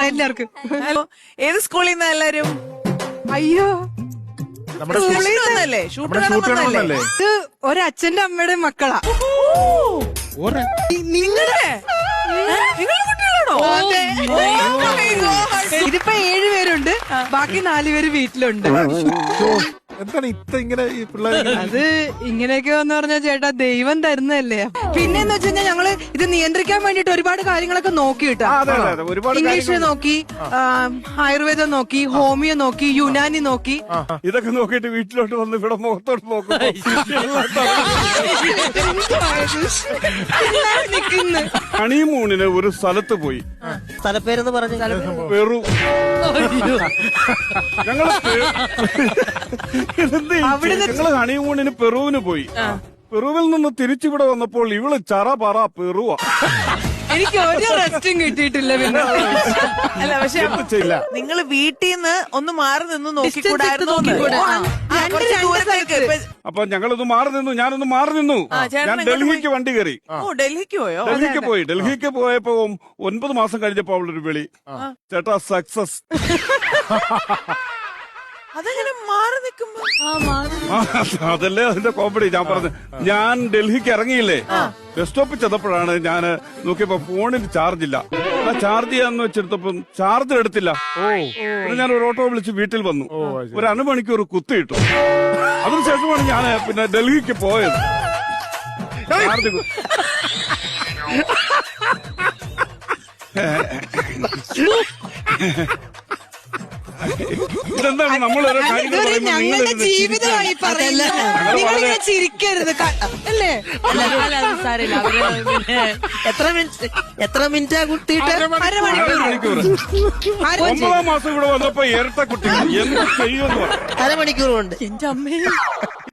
എല്ലാവർക്കും. ഏത് സ്കൂളിൽ നിന്നാ എല്ലാരും? അയ്യോ, നമ്മുടെ സ്കൂളിൽ നിന്നല്ലേ? നമ്മുടെ ഷൂട്ട് കാണുന്നല്ലേ? ഇത് ഒരച്ഛന്റെ അമ്മയുടെ മക്കളാ. നിങ്ങളുടെ നിങ്ങളുടെ കുട്ടികളാണോ? ഇതിപ്പോ 7 പേരുണ്ട്, ബാക്കി 4 പേര് വീട്ടിലുണ്ട്. എന്താണ് ഇങ്ങനെ ഈ പിള്ളേർ? അത് ഇങ്ങനെയൊക്കെ എന്ന് പറഞ്ഞാൽ ചേട്ടാ ദൈവം തരുന്നതല്ലേ. പിന്നെന്ന് വെച്ച് കഴിഞ്ഞാൽ ഞങ്ങള് ഇത് നിയന്ത്രിക്കാൻ വേണ്ടിട്ട് ഒരുപാട് കാര്യങ്ങളൊക്കെ നോക്കി കിട്ടാ. ഒരുപാട് ഇംഗ്ലീഷ് നോക്കി, ആയുർവേദം നോക്കി, ഹോമിയോ നോക്കി, യുനാനി നോക്കി. ഇതൊക്കെ നോക്കിയിട്ട് വീട്ടിലോട്ട് വന്ന് ഇവിടെ മുഖത്തോട്ട് നോക്കും. നിക്കുന്നു. ഹണിമൂണിന് ഒരു സ്ഥലത്ത് പോയി. സ്ഥലപ്പേരെന്ന് പറഞ്ഞു. പെറു. ഞങ്ങള് ഹണിമൂണിന് പെറുവിന് പോയി. പെറുവിൽ നിന്ന് തിരിച്ചിവിടെ വന്നപ്പോൾ ഇവള് ചറ പറ പെറുവാ. എനിക്ക് ഒരു റെസ്റ്റും കിട്ടിയിട്ടില്ല. പിന്നെ അല്ല, പക്ഷെ നിങ്ങൾ വീട്ടിൽ നിന്ന് ഒന്ന് മാറി നിന്ന് നോക്കിക്കൂടായിരുന്നു. അപ്പൊ ഞങ്ങളൊന്ന് മാറി നിന്നു, ഞാനൊന്ന് മാറി നിന്നു. ഞാൻ ഡൽഹിക്ക് വണ്ടി കയറി. ഡൽഹിക്ക് പോയോ? ഡൽഹിക്ക് പോയപ്പോ 9 മാസം കഴിഞ്ഞപ്പോ അവളൊരു വിളി, ചേട്ടാ സക്സസ്. അതെങ്ങനെ മാറി നിൽക്കുമ്പോ? അതല്ലേ അതിന്റെ കോമഡി. ഞാൻ പറഞ്ഞു, ഞാൻ ഡൽഹിക്ക് ഇറങ്ങിയില്ലേ, ബസ് സ്റ്റോപ്പിൽ ചെന്നപ്പോഴാണ് ഞാൻ നോക്കിയപ്പോ ഫോണിൽ ചാർജ് ഇല്ല. ചാർജ് ചെയ്യാന്ന് വെച്ചെടുത്തപ്പം ചാർജർ എടുത്തില്ല. ഞാൻ ഒരു ഓട്ടോ വിളിച്ച് വീട്ടിൽ വന്നു. ഒരു 1 മണിക്കൂർ കുത്തിയിട്ടു. അതിനുശേഷമാണ് ഞാൻ പിന്നെ ഡൽഹിക്ക് പോയത്. ഇതെന്താണ് നമ്മൾ ഓരോ കാര്യങ്ങൾ ഞങ്ങളുടെ ജീവിതമായി പറയില്ല. നിങ്ങളിങ്ങനെ ചിരിക്കരുത് അല്ലേ? എത്ര മിനിറ്റാ കുത്തിയിട്ട്? 1/2 മണിക്കൂർ. 9 മാസം ഇവിടെ വന്നപ്പോ ഇരട്ട കുട്ടികൾ എന്ത് ചെയ്യുമെന്ന് പറഞ്ഞു. 1/2 മണിക്കൂർ കൊണ്ട്. എന്റെ അമ്മേ.